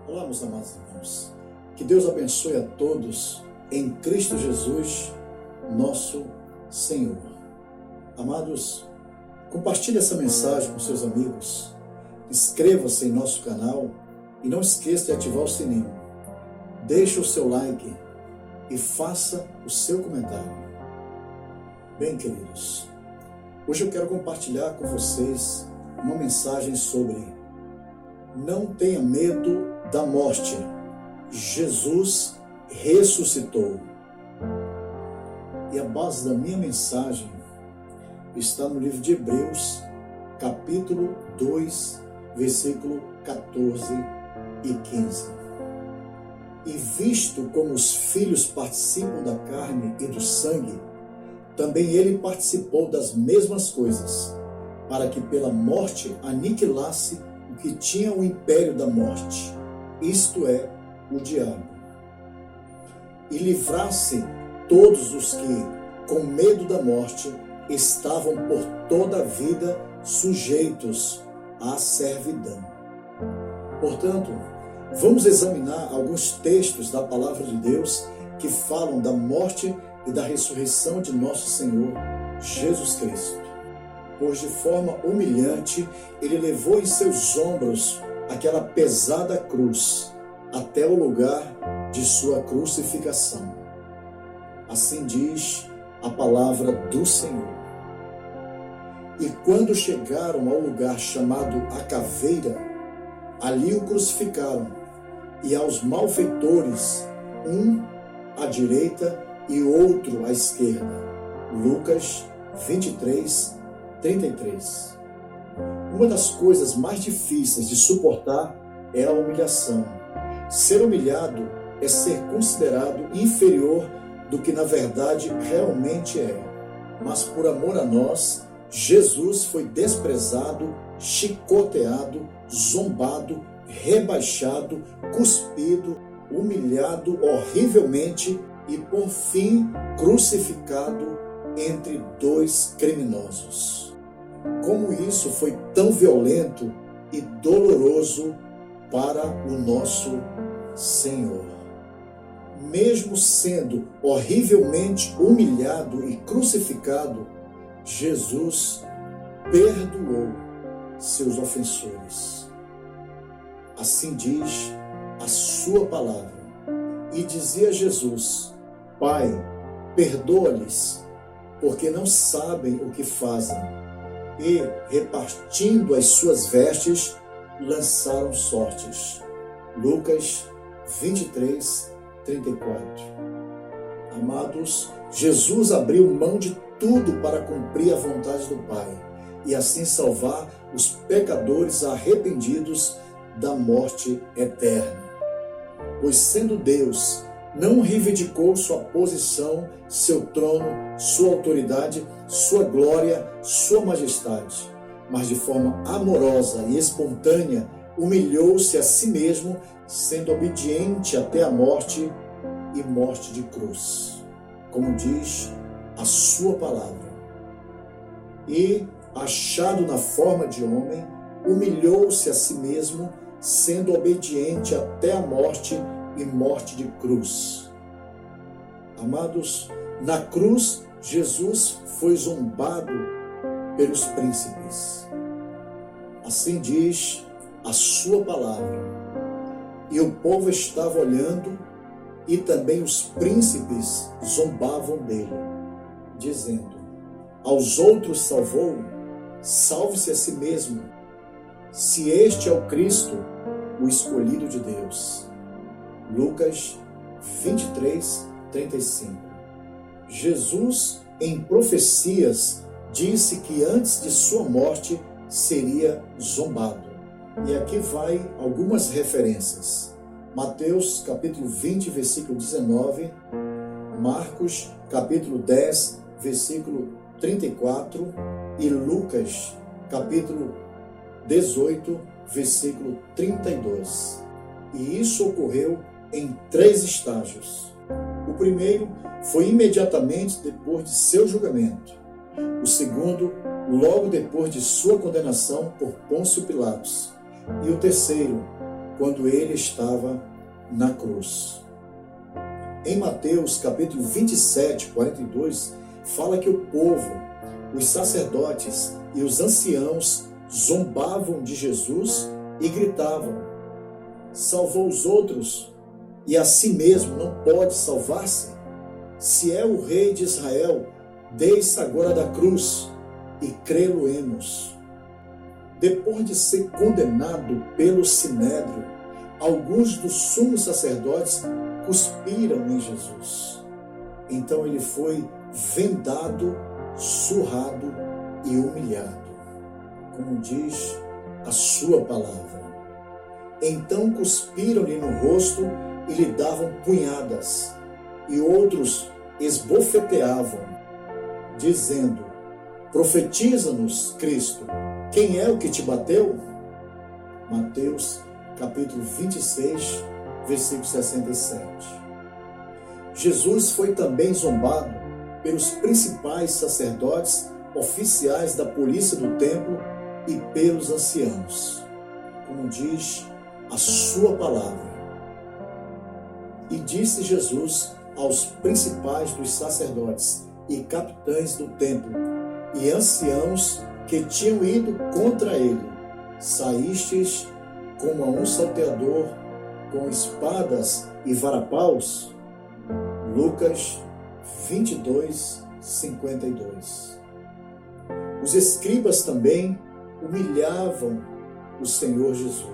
Olá, meus amados irmãos. Que Deus abençoe a todos em Cristo Jesus, nosso Senhor. Amados, compartilhe essa mensagem com seus amigos, inscreva-se em nosso canal e não esqueça de ativar o sininho. Deixe o seu like e faça o seu comentário. Bem, queridos, hoje eu quero compartilhar com vocês uma mensagem sobre não tenha medo da morte. Jesus ressuscitou. E a base da minha mensagem está no livro de Hebreus, capítulo 2, versículo 14 e 15. E visto como os filhos participam da carne e do sangue, também ele participou das mesmas coisas, para que pela morte aniquilasse o que tinha o império da morte, isto é, o diabo, e livrasse todos os que, com medo da morte, estavam por toda a vida sujeitos à servidão. Portanto, vamos examinar alguns textos da palavra de Deus que falam da morte e da ressurreição de nosso Senhor Jesus Cristo. Pois de forma humilhante ele levou em seus ombros aquela pesada cruz até o lugar de sua crucificação. Assim diz a palavra do Senhor. E quando chegaram ao lugar chamado a Caveira, ali o crucificaram, e aos malfeitores, um à direita e outro à esquerda. Lucas 23, 33. Uma das coisas mais difíceis de suportar é a humilhação. Ser humilhado é ser considerado inferior do que na verdade realmente é. Mas por amor a nós, Jesus foi desprezado, chicoteado, zombado, rebaixado, cuspido, humilhado horrivelmente e por fim crucificado entre dois criminosos. Como isso foi tão violento e doloroso para o nosso Senhor. Mesmo sendo horrivelmente humilhado e crucificado, Jesus perdoou seus ofensores. Assim diz a sua palavra. E dizia Jesus: Pai, perdoa-lhes, porque não sabem o que fazem. E, repartindo as suas vestes, lançaram sortes. Lucas 23, 34. Amados, Jesus abriu mão de tudo para cumprir a vontade do Pai e assim salvar os pecadores arrependidos da morte eterna. Pois sendo Deus, não reivindicou sua posição, seu trono, sua autoridade, sua glória, sua majestade, mas de forma amorosa e espontânea humilhou-se a si mesmo, sendo obediente até a morte e morte de cruz, como diz a sua palavra. E, achado na forma de homem, humilhou-se a si mesmo, sendo obediente até a morte e morte de cruz. Amados, na cruz, Jesus foi zombado pelos príncipes. Assim diz a sua palavra. E o povo estava olhando, e também os príncipes zombavam dele, dizendo: aos outros salvou, salve-se a si mesmo, se este é o Cristo, o escolhido de Deus. Lucas 23, 35. Jesus, em profecias, disse que antes de sua morte seria zombado. E aqui vai algumas referências. Mateus capítulo 20, versículo 19, Marcos capítulo 10, versículo 34 e Lucas capítulo 18, versículo 32. E isso ocorreu em 3 estágios. O primeiro foi imediatamente depois de seu julgamento. O segundo, logo depois de sua condenação por Pôncio Pilatos. E o terceiro, quando ele estava na cruz. Em Mateus capítulo 27, 42, fala que o povo, os sacerdotes e os anciãos zombavam de Jesus e gritavam: salvou os outros e a si mesmo não pode salvar-se? Se é o rei de Israel, desça agora da cruz e crê-lo-emos. Depois de ser condenado pelo Sinédrio, alguns dos sumos sacerdotes cuspiram em Jesus. Então ele foi vendado, surrado e humilhado, como diz a sua palavra. Então cuspiram-lhe no rosto e lhe davam punhadas, e outros esbofeteavam, dizendo: profetiza-nos, Cristo, quem é o que te bateu? Mateus capítulo 26, versículo 67. Jesus foi também zombado pelos principais sacerdotes, oficiais da polícia do templo e pelos anciãos, como diz a sua palavra. E disse Jesus aos principais dos sacerdotes e capitães do templo e anciãos que tinham ido contra ele: saístes como a um salteador com espadas e varapaus? Lucas 22, 52. Os escribas também humilhavam o Senhor Jesus.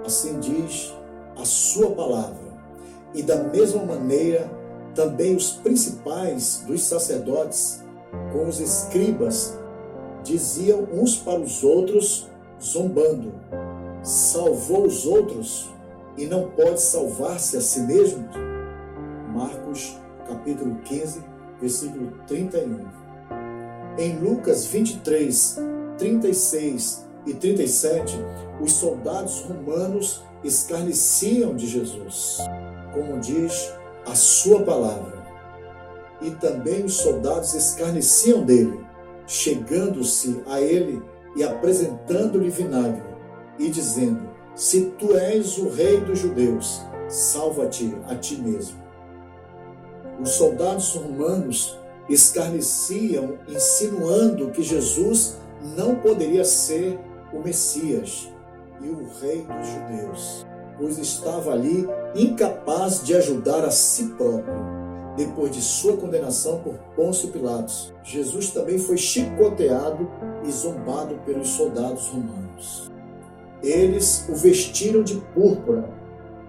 Assim diz a sua palavra. E da mesma maneira, também os principais dos sacerdotes, com os escribas, diziam uns para os outros, zombando: salvou os outros e não pode salvar-se a si mesmo? Marcos capítulo 15, versículo 31. Em Lucas 23, 36 e 37, os soldados romanos escarneciam de Jesus, como diz a sua palavra. E também os soldados escarneciam dele, chegando-se a ele e apresentando-lhe vinagre, e dizendo: se tu és o rei dos judeus, salva-te a ti mesmo. Os soldados romanos escarneciam, insinuando que Jesus não poderia ser o Messias e o rei dos judeus, pois estava ali incapaz de ajudar a si próprio. Depois de sua condenação por Pôncio Pilatos, Jesus também foi chicoteado e zombado pelos soldados romanos. Eles o vestiram de púrpura,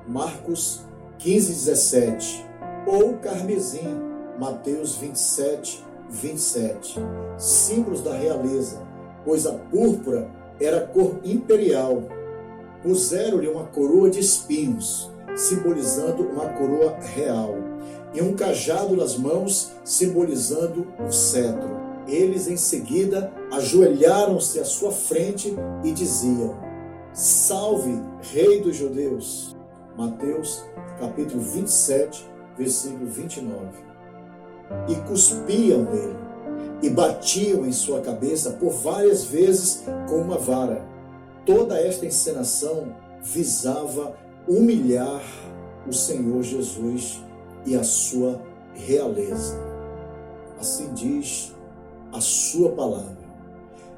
Marcos 15, 17, ou carmesim, Mateus 27, 27, símbolos da realeza, pois a púrpura era a cor imperial. Puseram-lhe uma coroa de espinhos, simbolizando uma coroa real, e um cajado nas mãos, simbolizando um cetro. Eles em seguida ajoelharam-se à sua frente e diziam: salve, rei dos judeus. Mateus capítulo 27, versículo 29. E cuspiam nele, e batiam em sua cabeça por várias vezes com uma vara. Toda esta encenação visava humilhar o Senhor Jesus e a sua realeza. Assim diz a sua palavra.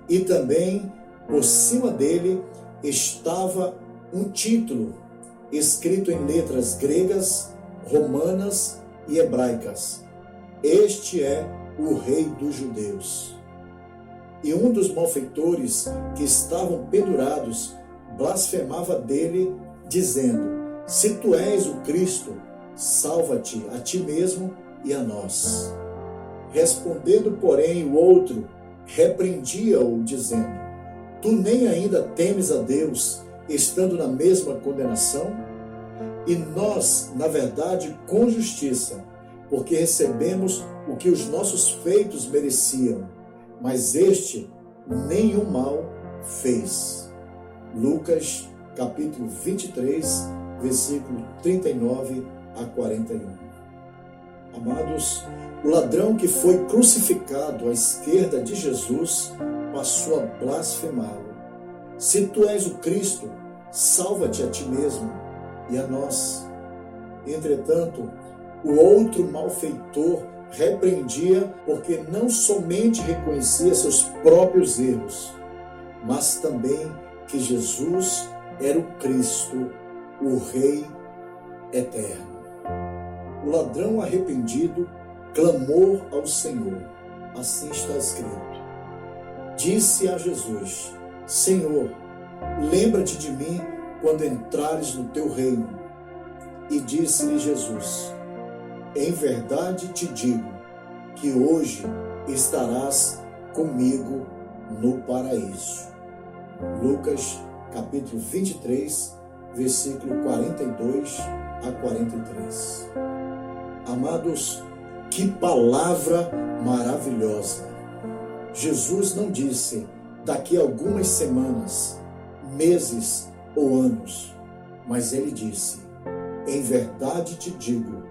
E também por cima dele estava um título escrito em letras gregas, romanas e hebraicas: este é o rei dos judeus. E um dos malfeitores que estavam pendurados blasfemava dele, dizendo: se tu és o Cristo, salva-te a ti mesmo e a nós. Respondendo, porém, o outro repreendia-o, dizendo: tu nem ainda temes a Deus, estando na mesma condenação? E nós, na verdade, com justiça, porque recebemos o que os nossos feitos mereciam, mas este nenhum mal fez. Lucas capítulo 23, versículo 39 a 41. Amados, o ladrão que foi crucificado à esquerda de Jesus passou a blasfemá-lo: se tu és o Cristo, salva-te a ti mesmo e a nós. Entretanto, o outro malfeitor repreendia porque não somente reconhecia seus próprios erros, mas também que Jesus era o Cristo, o Rei eterno. O ladrão arrependido clamou ao Senhor, assim está escrito. Disse a Jesus: Senhor, lembra-te de mim quando entrares no teu reino. E disse-lhe Jesus: em verdade te digo que hoje estarás comigo no paraíso. Lucas capítulo 23, versículo 42 a 43. Amados, que palavra maravilhosa! Jesus não disse daqui a algumas semanas, meses ou anos, mas ele disse: em verdade te digo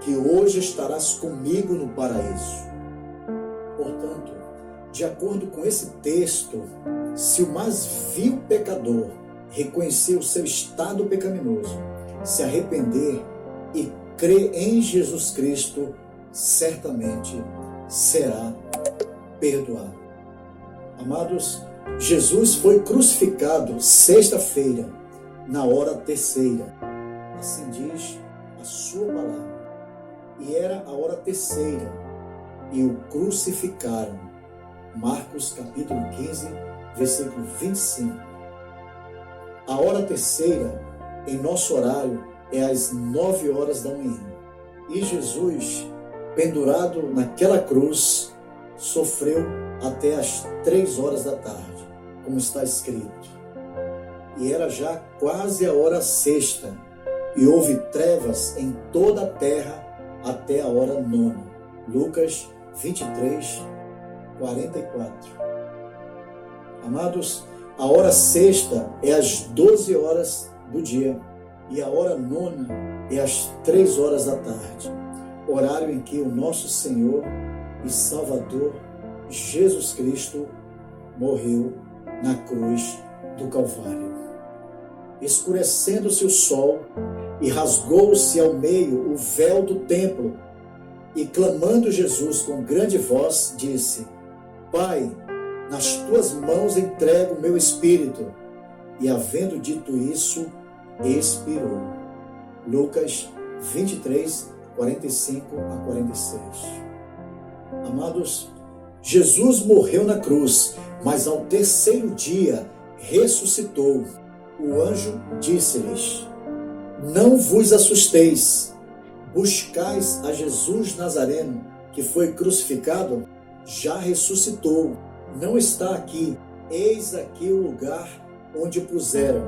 que hoje estarás comigo no paraíso. Portanto, de acordo com esse texto, se o mais vil pecador reconhecer o seu estado pecaminoso, se arrepender e crer em Jesus Cristo, certamente será perdoado. Amados, Jesus foi crucificado sexta-feira, na hora terceira. Assim diz a sua palavra. E era a hora terceira, e o crucificaram. Marcos capítulo 15, versículo 25. A hora terceira, em nosso horário, é às 9 horas da manhã. E Jesus, pendurado naquela cruz, sofreu até às 3 horas da tarde, como está escrito. E era já quase a hora sexta, e houve trevas em toda a terra até a hora nona. Lucas 23, 44. Amados, a hora sexta é às 12 horas do dia e a hora nona é às 3 horas da tarde, horário em que o nosso Senhor e Salvador Jesus Cristo morreu na cruz do Calvário. Escurecendo-se o sol e rasgou-se ao meio o véu do templo, e clamando Jesus com grande voz, disse: Pai, nas tuas mãos entrego o meu espírito. E havendo dito isso, expirou. Lucas 23, 45 a 46. Amados, Jesus morreu na cruz, mas ao terceiro dia ressuscitou. O anjo disse-lhes: não vos assusteis, buscais a Jesus Nazareno, que foi crucificado, já ressuscitou, não está aqui, eis aqui o lugar onde o puseram.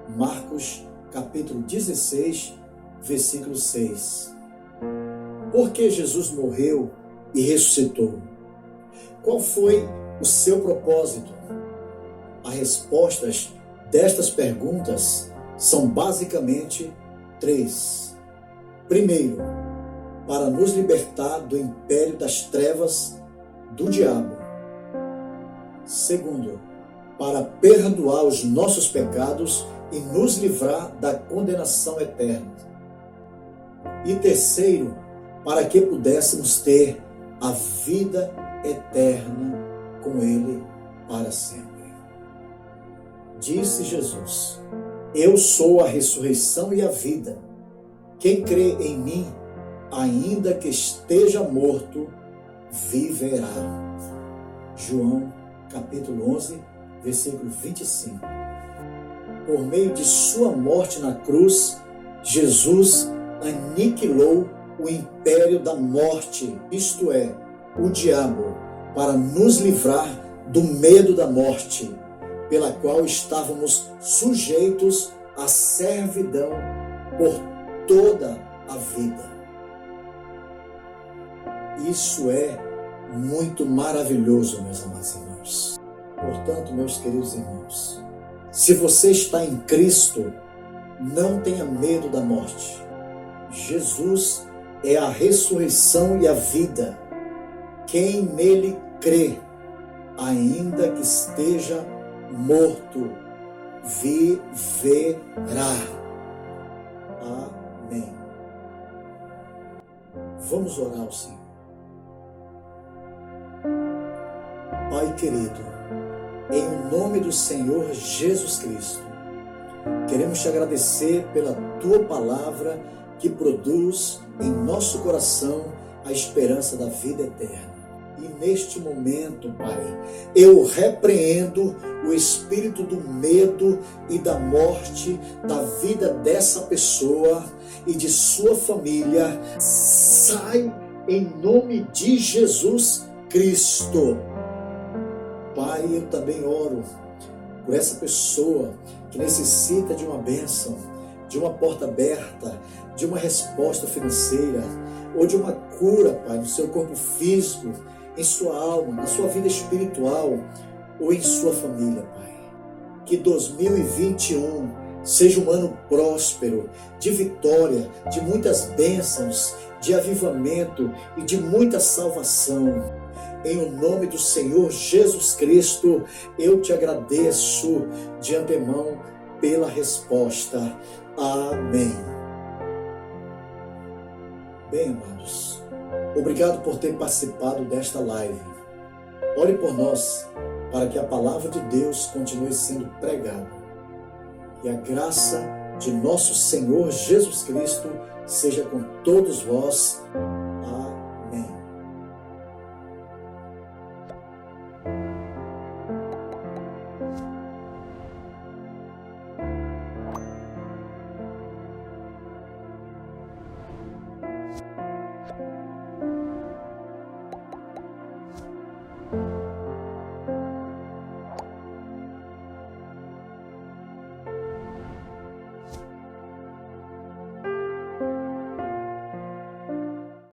Marcos capítulo 16, versículo 6. Por que Jesus morreu e ressuscitou? Qual foi o seu propósito? As respostas destas perguntas são basicamente 3. Primeiro, para nos libertar do império das trevas do diabo. Segundo, para perdoar os nossos pecados e nos livrar da condenação eterna. E terceiro, para que pudéssemos ter a vida eterna com Ele para sempre. Disse Jesus: eu sou a ressurreição e a vida. Quem crê em mim, ainda que esteja morto, viverá. João capítulo 11, versículo 25. Por meio de sua morte na cruz, Jesus aniquilou o império da morte, isto é, o diabo, para nos livrar do medo da morte, pela qual estávamos sujeitos à servidão por toda a vida. Isso é muito maravilhoso, meus amados irmãos. Portanto, meus queridos irmãos, se você está em Cristo, não tenha medo da morte. Jesus é a ressurreição e a vida. Quem nele crê, ainda que esteja morto, viverá. Amém. Vamos orar ao Senhor. Pai querido, em nome do Senhor Jesus Cristo, queremos te agradecer pela tua palavra que produz em nosso coração a esperança da vida eterna. E neste momento, Pai, eu repreendo o espírito do medo e da morte da vida dessa pessoa e de sua família. Sai em nome de Jesus Cristo. Pai, eu também oro por essa pessoa que necessita de uma bênção, de uma porta aberta, de uma resposta financeira, ou de uma cura, Pai, no seu corpo físico, em sua alma, na sua vida espiritual, ou em sua família, Pai. Que 2021 seja um ano próspero, de vitória, de muitas bênçãos, de avivamento e de muita salvação. Em o nome do Senhor Jesus Cristo, eu te agradeço de antemão pela resposta. Amém. Bem, amados, obrigado por ter participado desta live. Ore por nós, para que a palavra de Deus continue sendo pregada. E a graça de nosso Senhor Jesus Cristo seja com todos vós.